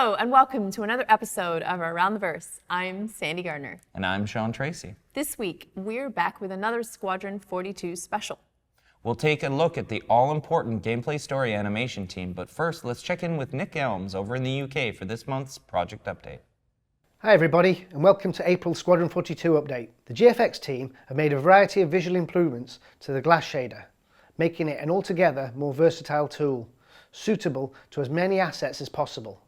Hello and welcome to another episode of Around the Verse. I'm Sandy Gardner. And I'm Sean Tracy. This week, we're back with another Squadron 42 special. We'll take a look at the all-important gameplay story animation team, but first let's check in with Nick Elms over in the UK for this month's project update. Hi everybody and welcome to April's Squadron 42 update. The GFX team have made a variety of visual improvements to the glass shader, making it an altogether more versatile tool, suitable to as many assets as possible.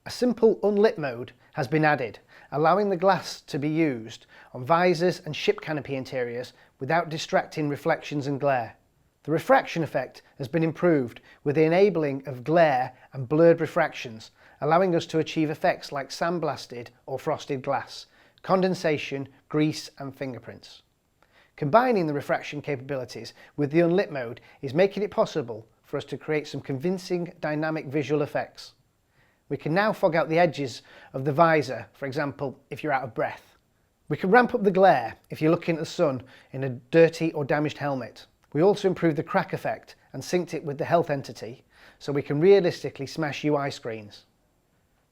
A simple unlit mode has been added, allowing the glass to be used on visors and ship canopy interiors without distracting reflections and glare. The refraction effect has been improved with the enabling of glare and blurred refractions, allowing us to achieve effects like sandblasted or frosted glass, condensation, grease and fingerprints. Combining the refraction capabilities with the unlit mode is making it possible for us to create some convincing dynamic visual effects. We can now fog out the edges of the visor, for example, if you're out of breath. We can ramp up the glare if you're looking at the sun in a dirty or damaged helmet. We also improved the crack effect and synced it with the health entity, so we can realistically smash UI screens.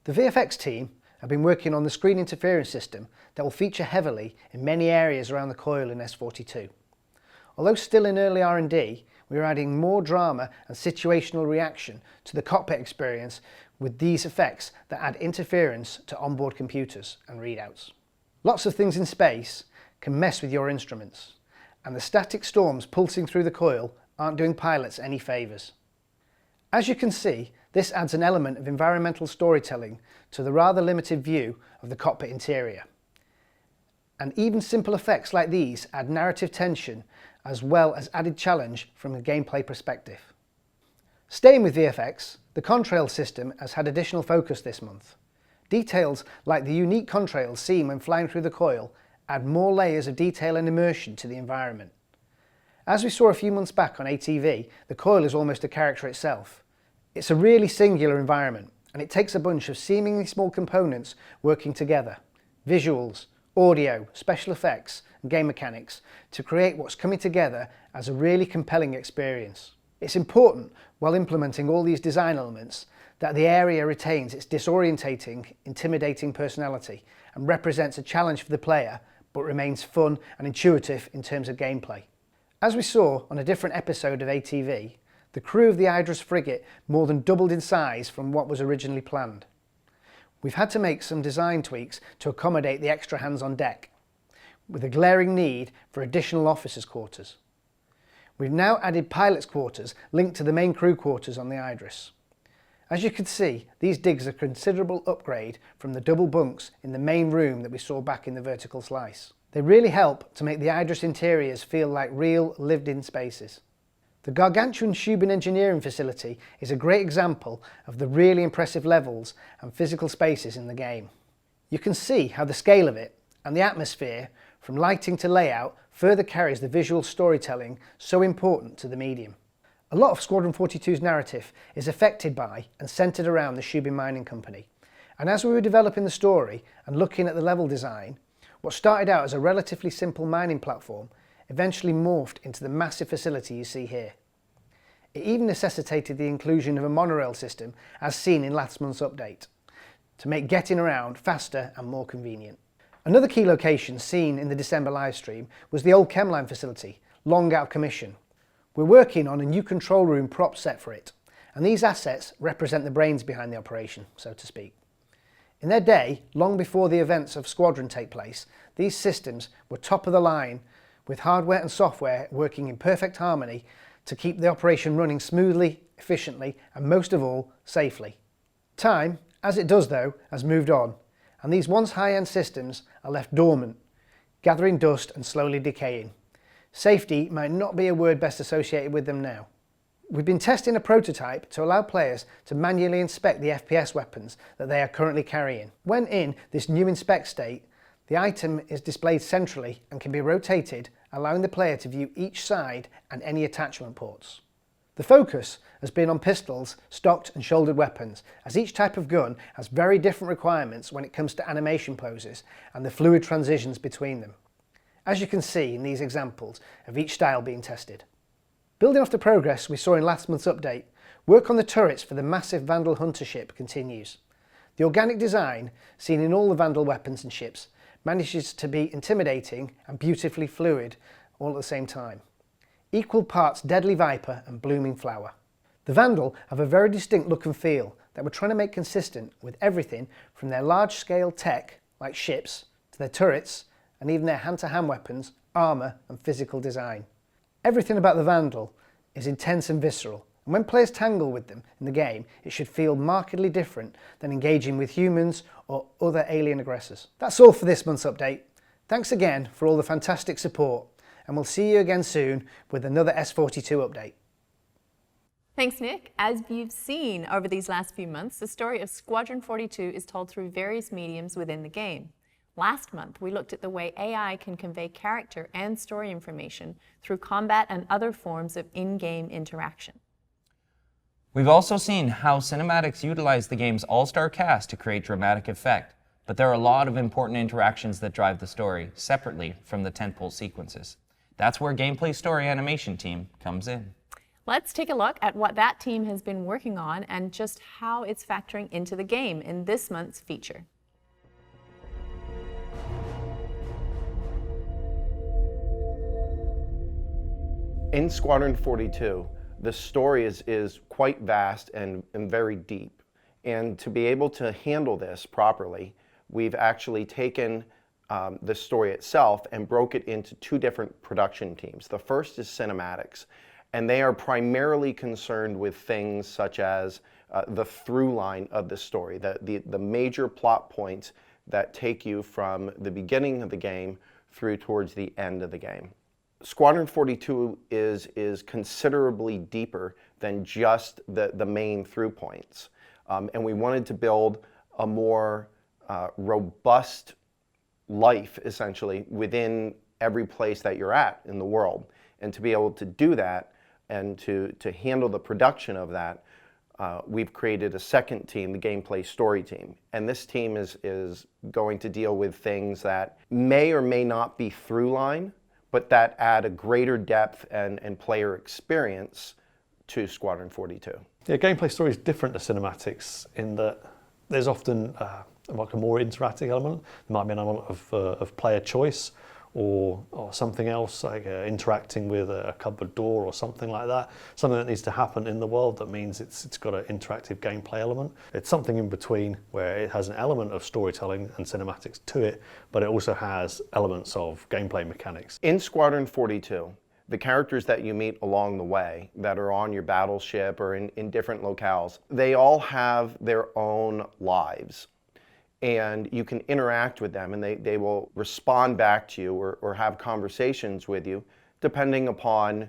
The VFX team have been working on the screen interference system that will feature heavily in many areas around the coil in S42. Although still in early R&D, we are adding more drama and situational reaction to the cockpit experience with these effects that add interference to onboard computers and readouts. Lots of things in space can mess with your instruments, and the static storms pulsing through the coil aren't doing pilots any favours. As you can see, this adds an element of environmental storytelling to the rather limited view of the cockpit interior. And even simple effects like these add narrative tension as well as added challenge from a gameplay perspective. Staying with VFX, the Contrail System has had additional focus this month. Details like the unique contrails seen when flying through the coil add more layers of detail and immersion to the environment. As we saw a few months back on ATV, the coil is almost a character itself. It's a really singular environment, and it takes a bunch of seemingly small components working together. Visuals, audio, special effects and game mechanics to create what's coming together as a really compelling experience. It's important, while implementing all these design elements, that the area retains its disorientating, intimidating personality and represents a challenge for the player, but remains fun and intuitive in terms of gameplay. As we saw on a different episode of ATV, the crew of the Idris frigate more than doubled in size from what was originally planned. We've had to make some design tweaks to accommodate the extra hands on deck, with a glaring need for additional officers' quarters. We've now added pilots' quarters linked to the main crew quarters on the Idris. As you can see, these digs are a considerable upgrade from the double bunks in the main room that we saw back in the vertical slice. They really help to make the Idris interiors feel like real, lived-in spaces. The Gargantuan Shubin engineering facility is a great example of the really impressive levels and physical spaces in the game. You can see how the scale of it and the atmosphere, from lighting to layout, further carries the visual storytelling so important to the medium. A lot of Squadron 42's narrative is affected by and centred around the Shubin Mining Company, and as we were developing the story and looking at the level design, what started out as a relatively simple mining platform eventually morphed into the massive facility you see here. It even necessitated the inclusion of a monorail system as seen in last month's update, to make getting around faster and more convenient. Another key location seen in the December livestream was the old Chem Lab Facility, long out of commission. We're working on a new control room prop set for it, and these assets represent the brains behind the operation, so to speak. In their day, long before the events of Squadron take place, these systems were top of the line, with hardware and software working in perfect harmony to keep the operation running smoothly, efficiently, and most of all, safely. Time, as it does though, has moved on, and these once high-end systems are left dormant, gathering dust and slowly decaying. Safety might not be a word best associated with them now. We've been testing a prototype to allow players to manually inspect the FPS weapons that they are currently carrying. When in this new inspect state, the item is displayed centrally and can be rotated, allowing the player to view each side and any attachment ports. The focus has been on pistols, stocked and shouldered weapons, as each type of gun has very different requirements when it comes to animation poses and the fluid transitions between them, as you can see in these examples of each style being tested. Building off the progress we saw in last month's update, work on the turrets for the massive Vandal Hunter ship continues. The organic design, seen in all the Vandal weapons and ships, manages to be intimidating and beautifully fluid all at the same time. Equal parts deadly viper and blooming flower. The Vandal have a very distinct look and feel that we're trying to make consistent with everything from their large-scale tech, like ships, to their turrets, and even their hand-to-hand weapons, armour and physical design. Everything about the Vandal is intense and visceral, and when players tangle with them in the game, it should feel markedly different than engaging with humans or other alien aggressors. That's all for this month's update. Thanks again for all the fantastic support, and we'll see you again soon with another S42 update. Thanks, Nick. As you've seen over these last few months, the story of Squadron 42 is told through various mediums within the game. Last month, we looked at the way AI can convey character and story information through combat and other forms of in-game interaction. We've also seen how cinematics utilize the game's all-star cast to create dramatic effect, but there are a lot of important interactions that drive the story, separately from the tentpole sequences. That's where Gameplay Story Animation Team comes in. Let's take a look at what that team has been working on and just how it's factoring into the game in this month's feature. In Squadron 42, the story is quite vast and very deep. And to be able to handle this properly, we've actually taken the story itself and broke it into two different production teams. The first is cinematics, and they are primarily concerned with things such as the through line of the story, the major plot points that take you from the beginning of the game through towards the end of the game. Squadron 42 is considerably deeper than just the main through points. And we wanted to build a more robust life, essentially, within every place that you're at in the world. And to be able to do that and to handle the production of that, we've created a second team, the Gameplay Story team. And this team is going to deal with things that may or may not be through line, but that add a greater depth and player experience to Squadron 42. Yeah, gameplay story is different to cinematics in that there's often like a more interactive element. There might be an element of player choice or something else, like interacting with a cupboard door or something like that. Something that needs to happen in the world that means it's got an interactive gameplay element. It's something in between where it has an element of storytelling and cinematics to it, but it also has elements of gameplay mechanics. In Squadron 42, the characters that you meet along the way that are on your battleship or in different locales, they all have their own lives. And you can interact with them and they will respond back to you or have conversations with you depending upon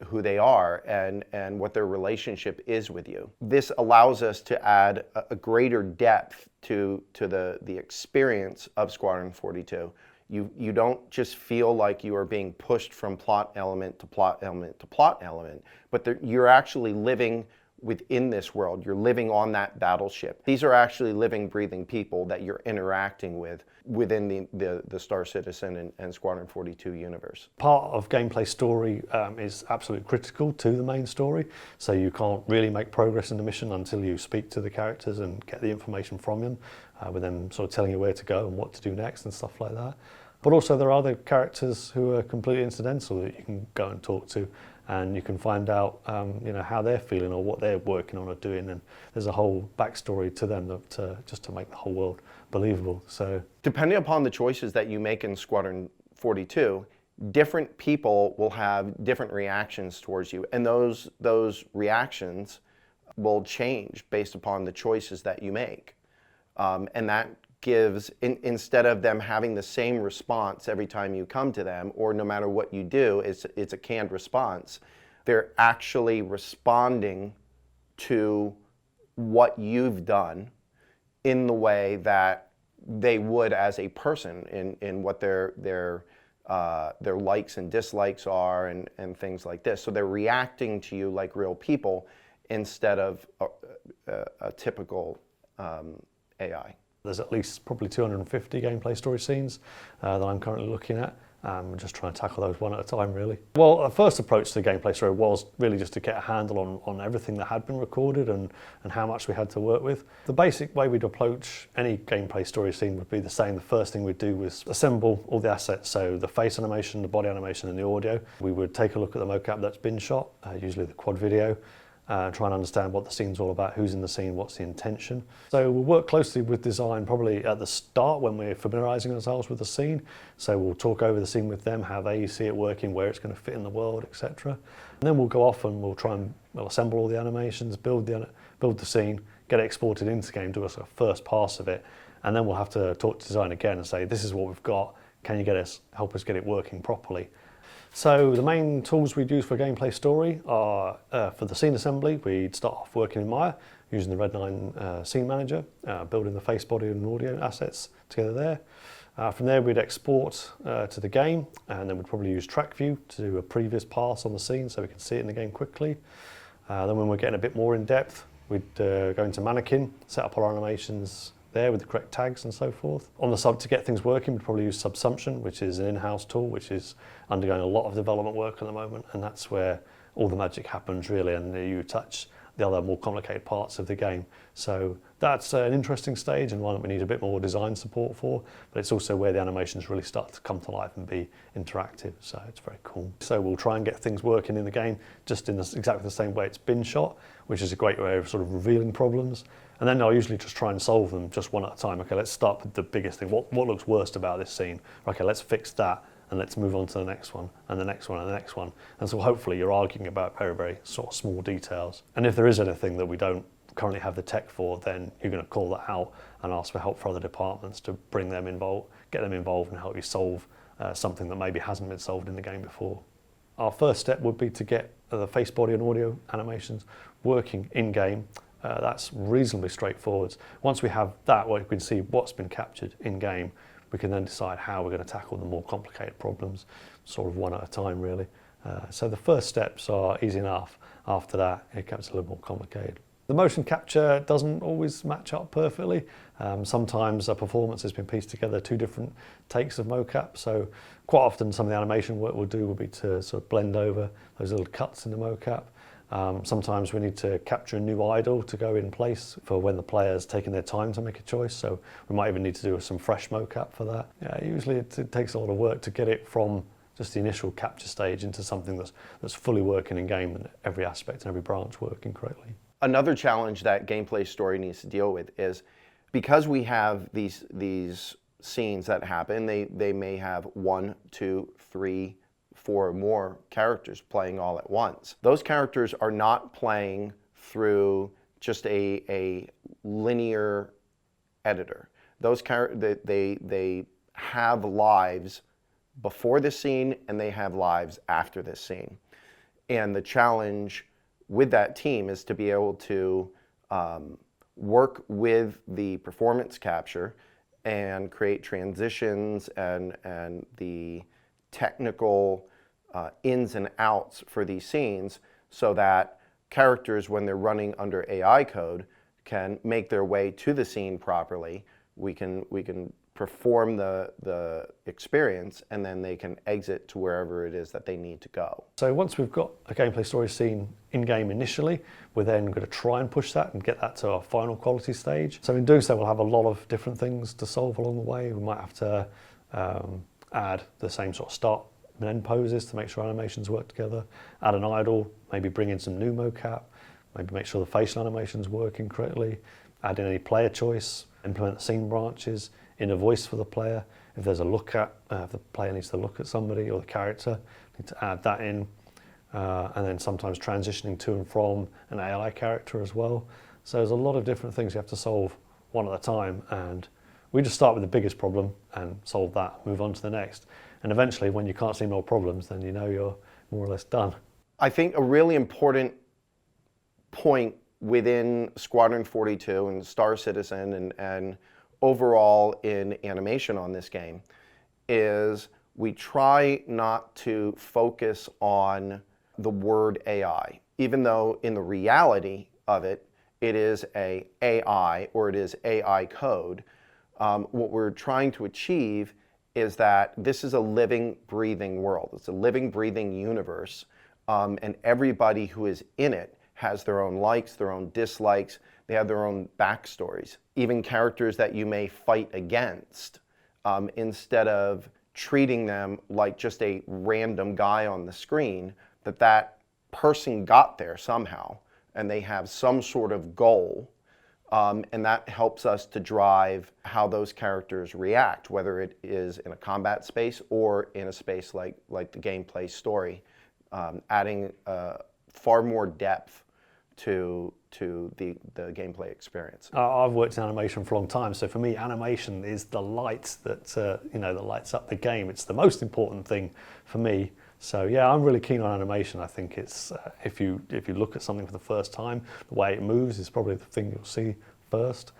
who they are and what their relationship is with you. This allows us to add a greater depth to the experience of Squadron 42. You don't just feel like you are being pushed from plot element to plot element to plot element, but you're actually living within this world. You're living on that battleship. These are actually living, breathing people that you're interacting with within the Star Citizen and Squadron 42 universe. Part of gameplay story is absolutely critical to the main story, so you can't really make progress in the mission until you speak to the characters and get the information from them, with them sort of telling you where to go and what to do next and stuff like that. But also there are other characters who are completely incidental that you can go and talk to, and you can find out how they're feeling or what they're working on or doing, and there's a whole backstory to them just to make the whole world believable. So depending upon the choices that you make in Squadron 42, different people will have different reactions towards you, and those reactions will change based upon the choices that you make. And that gives, instead of them having the same response every time you come to them, or no matter what you do, it's a canned response, they're actually responding to what you've done in the way that they would as a person in what their likes and dislikes are and things like this. So they're reacting to you like real people instead of a typical AI. There's at least probably 250 gameplay story scenes that I'm currently looking at, Just trying to tackle those one at a time, really. Well, the first approach to the gameplay story was really just to get a handle on everything that had been recorded and how much we had to work with. The basic way we'd approach any gameplay story scene would be the same. The first thing we'd do was assemble all the assets, so the face animation, the body animation and the audio. We would take a look at the mocap that's been shot, usually the quad video, try and understand what the scene's all about, who's in the scene, what's the intention. So we'll work closely with design probably at the start when we're familiarising ourselves with the scene. So we'll talk over the scene with them, how they see it working, where it's going to fit in the world, etc. And then we'll go off and we'll try and assemble all the animations, build the scene, get it exported into the game, do a sort of first pass of it, and then we'll have to talk to design again and say, this is what we've got, can you help us get it working properly? So the main tools we'd use for a gameplay story are, for the scene assembly, we'd start off working in Maya, using the Redline scene manager, building the face, body and audio assets together there. From there we'd export to the game, and then we'd probably use track view to do a previous pass on the scene so we can see it in the game quickly. Then when we're getting a bit more in depth, we'd go into Mannequin, set up our animations there with the correct tags and so forth. On the sub, to get things working, we'd probably use Subsumption, which is an in-house tool which is undergoing a lot of development work at the moment, and that's where all the magic happens really, and you touch the other more complicated parts of the game. So that's an interesting stage and one that we need a bit more design support for, but it's also where the animations really start to come to life and be interactive, so it's very cool. So we'll try and get things working in the game just in exactly the same way it's been shot, which is a great way of sort of revealing problems. And then I'll usually just try and solve them just one at a time. Okay, let's start with the biggest thing. What looks worst about this scene? Okay, let's fix that, and let's move on to the next one, and the next one, and the next one. And so hopefully you're arguing about very, very sort of small details. And if there is anything that we don't currently have the tech for, then you're going to call that out and ask for help from other departments to bring them involved, get them involved and help you solve something that maybe hasn't been solved in the game before. Our first step would be to get the face, body and audio animations working in-game. That's reasonably straightforward. Once we have that, we can see what's been captured in-game, we can then decide how we're going to tackle the more complicated problems, sort of one at a time really. So the first steps are easy enough. After that, it gets a little more complicated. The motion capture doesn't always match up perfectly. Sometimes a performance has been pieced together, two different takes of mocap. So quite often some of the animation work we'll do will be to sort of blend over those little cuts in the mocap. Sometimes we need to capture a new idle to go in place for when the player's taken their time to make a choice, so we might even need to do some fresh mocap for that. Yeah, usually it takes a lot of work to get it from just the initial capture stage into something that's fully working in game and every aspect and every branch working correctly. Another challenge that gameplay story needs to deal with is because we have these scenes that happen, they may have 1, 2, 3, 4 or more characters playing all at once. Those characters are not playing through just a linear editor. Those they have lives before this scene and they have lives after this scene. And the challenge with that team is to be able to work with the performance capture and create transitions and the technical ins and outs for these scenes so that characters, when they're running under AI code, can make their way to the scene properly. We can perform the experience and then they can exit to wherever it is that they need to go. So once we've got a gameplay story scene in-game initially, we're then going to try and push that and get that to our final quality stage. So in doing so, we'll have a lot of different things to solve along the way. We might have to add the same sort of start and end poses to make sure animations work together, add an idle, maybe bring in some new mocap, maybe make sure the facial animation's working correctly, add in any player choice, implement the scene branches, in a voice for the player. If there's a look at, if the player needs to look at somebody or the character, need to add that in. And then sometimes transitioning to and from an AI character as well. So there's a lot of different things you have to solve one at a time, and we just start with the biggest problem and solve that, move on to the next. And eventually when you can't see more problems, then you know you're more or less done. I think a really important point within Squadron 42 and Star Citizen and overall in animation on this game is we try not to focus on the word AI, even though in the reality of it, it is a AI or it is AI code. What we're trying to achieve is that this is a living, breathing world. It's a living, breathing universe, and everybody who is in it has their own likes, their own dislikes, they have their own backstories. Even characters that you may fight against, instead of treating them like just a random guy on the screen, that person got there somehow, and they have some sort of goal, and that helps us to drive how those characters react, whether it is in a combat space or in a space like the gameplay story, adding far more depth to the gameplay experience. I've worked in animation for a long time, so for me, animation is the light that that lights up the game. It's the most important thing for me. So yeah, I'm really keen on animation. I think it's if you look at something for the first time, the way it moves is probably the thing you'll see first.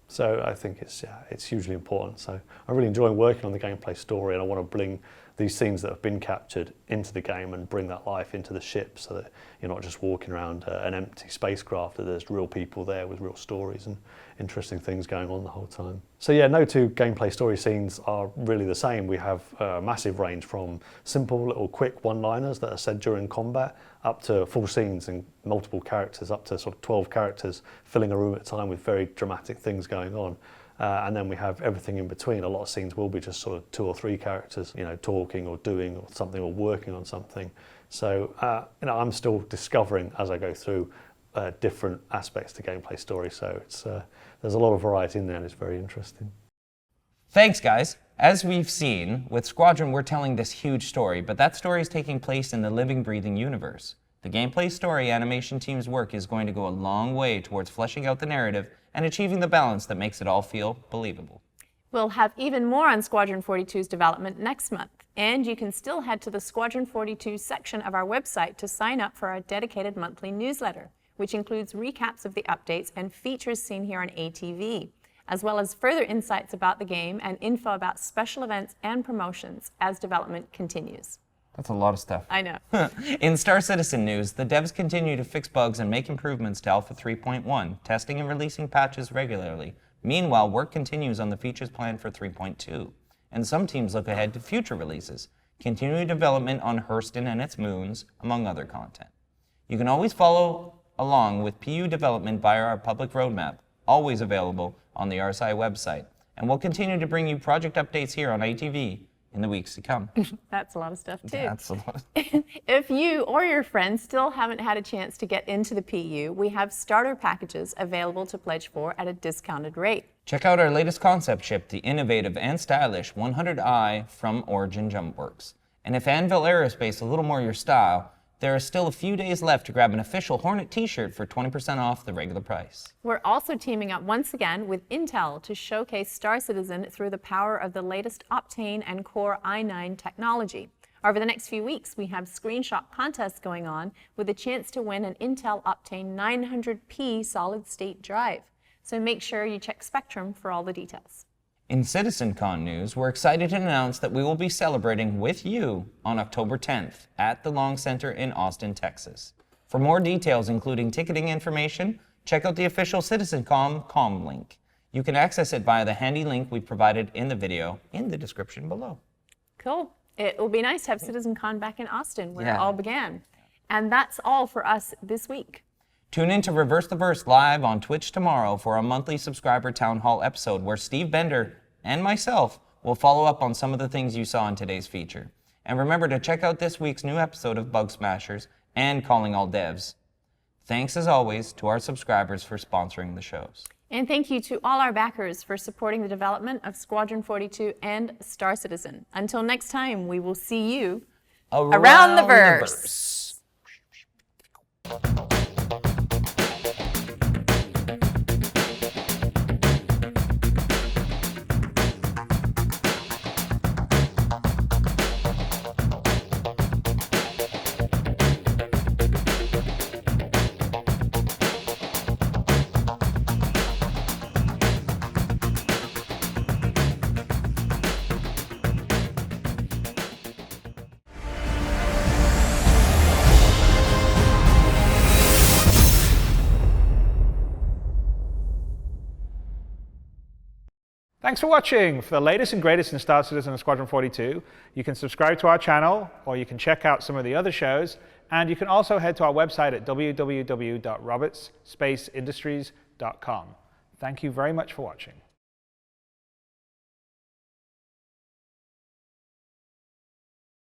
So I think it's hugely important. So I'm really enjoying working on the gameplay story, and I want to bring these scenes that have been captured into the game and bring that life into the ship, so that you're not just walking around an empty spacecraft, that there's real people there with real stories and interesting things going on the whole time. So yeah, no two gameplay story scenes are really the same. We have a massive range from simple little quick one-liners that are said during combat, up to full scenes and multiple characters, up to sort of 12 characters filling a room at a time with very dramatic things going on. And then we have everything in between. A lot of scenes will be just sort of 2 or 3 characters, talking or doing or something or working on something. So, I'm still discovering as I go through different aspects to gameplay story. So there's a lot of variety in there, and it's very interesting. Thanks, guys. As we've seen, with Squadron, we're telling this huge story, but that story is taking place in the living, breathing universe. The gameplay story animation team's work is going to go a long way towards fleshing out the narrative and achieving the balance that makes it all feel believable. We'll have even more on Squadron 42's development next month, and you can still head to the Squadron 42 section of our website to sign up for our dedicated monthly newsletter, which includes recaps of the updates and features seen here on ATV, as well as further insights about the game and info about special events and promotions as development continues. That's a lot of stuff. I know. In Star Citizen news, the devs continue to fix bugs and make improvements to Alpha 3.1, testing and releasing patches regularly. Meanwhile, work continues on the features planned for 3.2, and some teams look ahead to future releases, continuing development on Hurston and its moons, among other content. You can always follow along with PU development via our public roadmap, always available on the RSI website, and we'll continue to bring you project updates here on ATV in the weeks to come. That's a lot of stuff too. That's a lot. If you or your friends still haven't had a chance to get into the PU, we have starter packages available to pledge for at a discounted rate. Check out our latest concept ship, the innovative and stylish 100i from Origin Jumpworks. And if Anvil Aerospace is a little more your style, there are still a few days left to grab an official Hornet t-shirt for 20% off the regular price. We're also teaming up once again with Intel to showcase Star Citizen through the power of the latest Optane and Core i9 technology. Over the next few weeks, we have screenshot contests going on with a chance to win an Intel Optane 900p solid-state drive. So make sure you check Spectrum for all the details. In Citizencon news, we're excited to announce that we will be celebrating with you on October 10th at the Long Center in Austin, Texas. For more details, including ticketing information, check out the official Citizencon link. You can access it via the handy link we provided in the video in the description below. Cool. It will be nice to have Citizencon back in Austin, where it Yeah. all began. And that's all for us this week. Tune in to Reverse the Verse live on Twitch tomorrow for a monthly subscriber town hall episode where Steve Bender and myself will follow up on some of the things you saw in today's feature. And remember to check out this week's new episode of Bug Smashers and Calling All Devs. Thanks as always to our subscribers for sponsoring the shows. And thank you to all our backers for supporting the development of Squadron 42 and Star Citizen. Until next time, we will see you around the verse. Thanks for watching. For the latest and greatest in Star Citizen and Squadron 42, you can subscribe to our channel, or you can check out some of the other shows, and you can also head to our website at www.robertsspaceindustries.com. Thank you very much for watching.